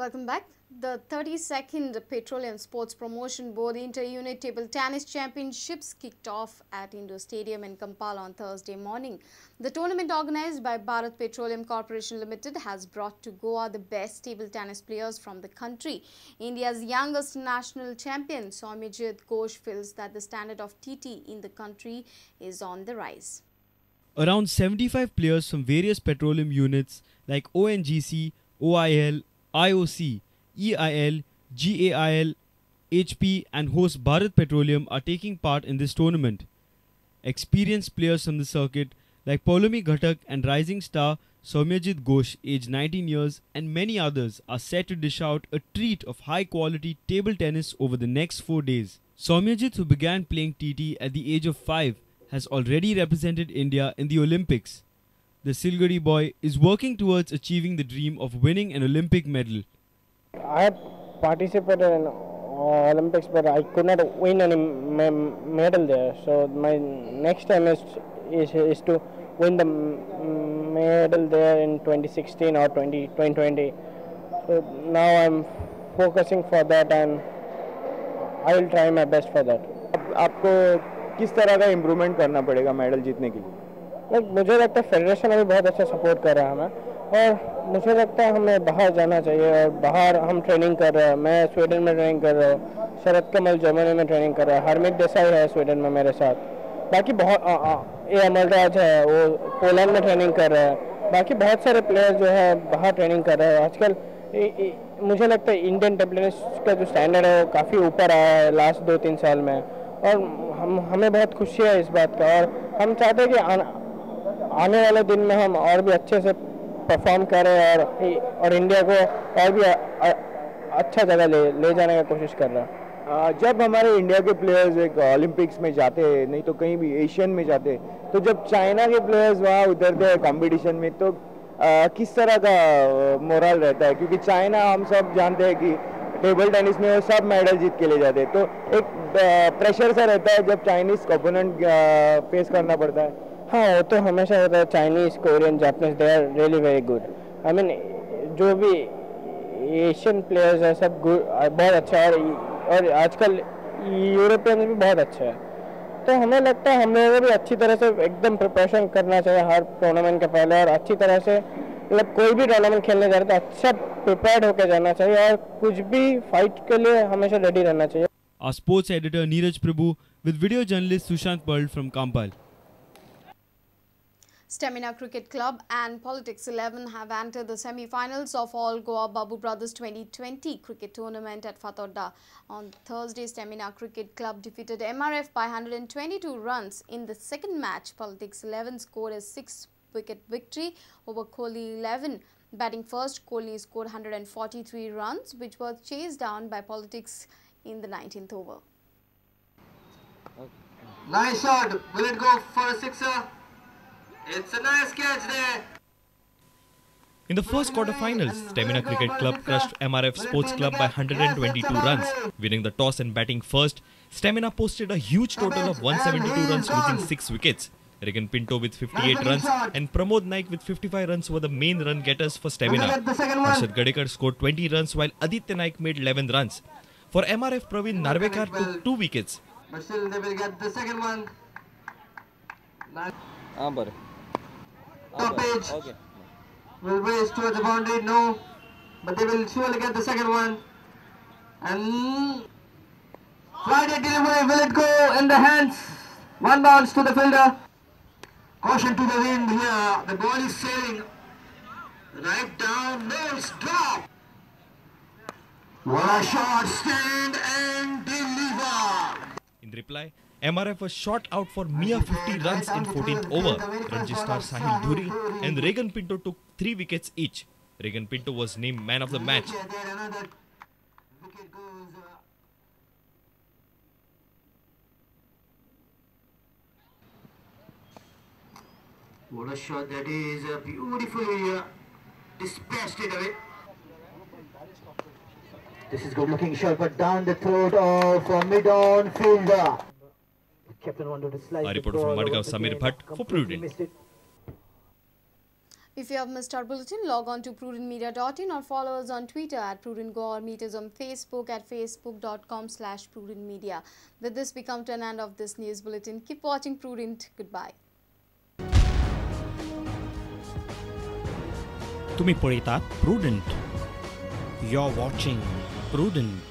Welcome back. The 32nd Petroleum Sports Promotion Board Inter-Unit Table Tennis Championships kicked off at Indoor Stadium in Kampala on Thursday morning. The tournament, organized by Bharat Petroleum Corporation Limited, has brought to Goa the best table tennis players from the country. India's youngest national champion, Soumyajit Ghosh, feels that the standard of TT in the country is on the rise. Around 75 players from various petroleum units like ONGC, OIL, IOC, EIL, GAIL, HP and host Bharat Petroleum are taking part in this tournament. Experienced players from the circuit like Poulomi Ghatak and rising star Soumyajit Ghosh, aged 19 years, and many others are set to dish out a treat of high-quality table tennis over the next 4 days. Soumyajit, who began playing TT at the age of 5, has already represented India in the Olympics. The Silguri boy is working towards achieving the dream of winning an Olympic medal. I had participated in Olympics, but I could not win any medal there. So my next time is to win the medal there in 2016 or 2020. So now I'm focusing for that, and I will try my best for that. आपको किस तरह का improvement करना पड़ेगा medal जीतने के लिए? मुझे लगता है फेडरेशन अभी बहुत अच्छा सपोर्ट कर रहा है हमें, और मुझे लगता है हमें बाहर जाना चाहिए, और बाहर हम ट्रेनिंग कर रहे हैं. मैं स्वीडन में ट्रेनिंग कर रहा हूँ, शरद कमल जर्मनी में ट्रेनिंग कर रहा है, हरमीत देसाई है स्वीडन में मेरे साथ, बाकी बहुत अमलराज है वो पोलैंड में ट्रेनिंग कर रहा है, बाकी बहुत सारे प्लेयर्स जो है बाहर ट्रेनिंग कर रहे हैं. आजकल मुझे लगता है इंडियन टेबल टेनिस का जो स्टैंडर्ड है वो काफ़ी ऊपर आया है लास्ट 2-3 साल में, और हमें बहुत खुशी है इस बात का, और हम चाहते हैं कि आने वाले दिन में हम और भी अच्छे से परफॉर्म करें और इंडिया को और भी अच्छा जगह ले जाने की कोशिश कर रहा है. जब हमारे इंडिया के प्लेयर्स एक ओलंपिक्स में जाते हैं, नहीं तो कहीं भी एशियन में जाते हैं, तो जब चाइना के प्लेयर्स वहाँ उतरते हैं कंपटीशन में, तो किस तरह का मोरल रहता है? क्योंकि चाइना हम सब जानते हैं कि टेबल टेनिस में वो सब मेडल जीत के ले जाते हैं, तो एक प्रेशर सा रहता है जब चाइनीज ओपोनेंट फेस करना पड़ता है. हाँ, वो तो हमेशा होता है. Chinese, Korean, Japanese, they are really very good. I mean जो भी एशियन प्लेयर्स है सब बहुत अच्छा है, और आजकल यूरोपियन भी बहुत अच्छा है. तो हमें लगता है हम लोगों को भी अच्छी तरह से एकदम प्रिपरेशन करना चाहिए हर टूर्नामेंट के पहले, और अच्छी तरह से मतलब कोई भी टूर्नामेंट खेलने जा रहे तो अच्छा प्रिपेयर्ड होकर जाना चाहिए, और कुछ भी फाइट के लिए हमेशा रेडी रहना चाहिए. Our sports editor Neeraj Prabhu with video journalist Sushant Pearl from Kampal. Stamina Cricket Club and Politics 11 have entered the semi-finals of all-Goa Babu Brothers 2020 cricket tournament at Fatorda. On Thursday, Stamina Cricket Club defeated MRF by 122 runs. In the second match, Politics 11 scored a 6-wicket victory over Kohli 11. Batting first, Kohli scored 143 runs, which were chased down by Politics in the 19th over. Nice shot. Will it go for a sixer? It's a nice catch there. In the first quarter-finals, Stamina Cricket Club crushed MRF Sports Club by 122 runs. Winning the toss and batting first, Stamina posted a huge total of 172 runs, losing 6 wickets. Regan Pinto with 58 runs and Pramod Naik with 55 runs were the main run getters for Stamina. Harshad Gadekar scored 20 runs while Aditya Naik made 11 runs. For MRF, Praveen Narvekar took 2 wickets. But still they will get the second one. Stoppage. Okay. Will race towards the boundary. No. But they will surely get the second one. And Friday delivery. Will it go in the hands? One bounce to the fielder. Caution to the wind here. The ball is sailing right down. No stop. What a shot. Stand and deliver. In reply, MRF was shot out for mere 50 runs in 14th over. Ranji star Sahil Dhuri and Regan Pinto took 3 wickets each. Regan Pinto was named man of the match. What a shot that is. Beautifully dispatched it away. This is good looking shot, but down the throat of mid-on fielder. A reporter from Madgaon, Samir Bhatt for Prudent. If you have missed our bulletin, log on to prudentmedia.in or follow us on Twitter at PrudentGoa or meet us on Facebook at facebook.com/PrudentMedia. With this, we come to an end of this news bulletin. Keep watching Prudent. Goodbye. तुम्ही पळयतात Prudent. You're watching Prudent.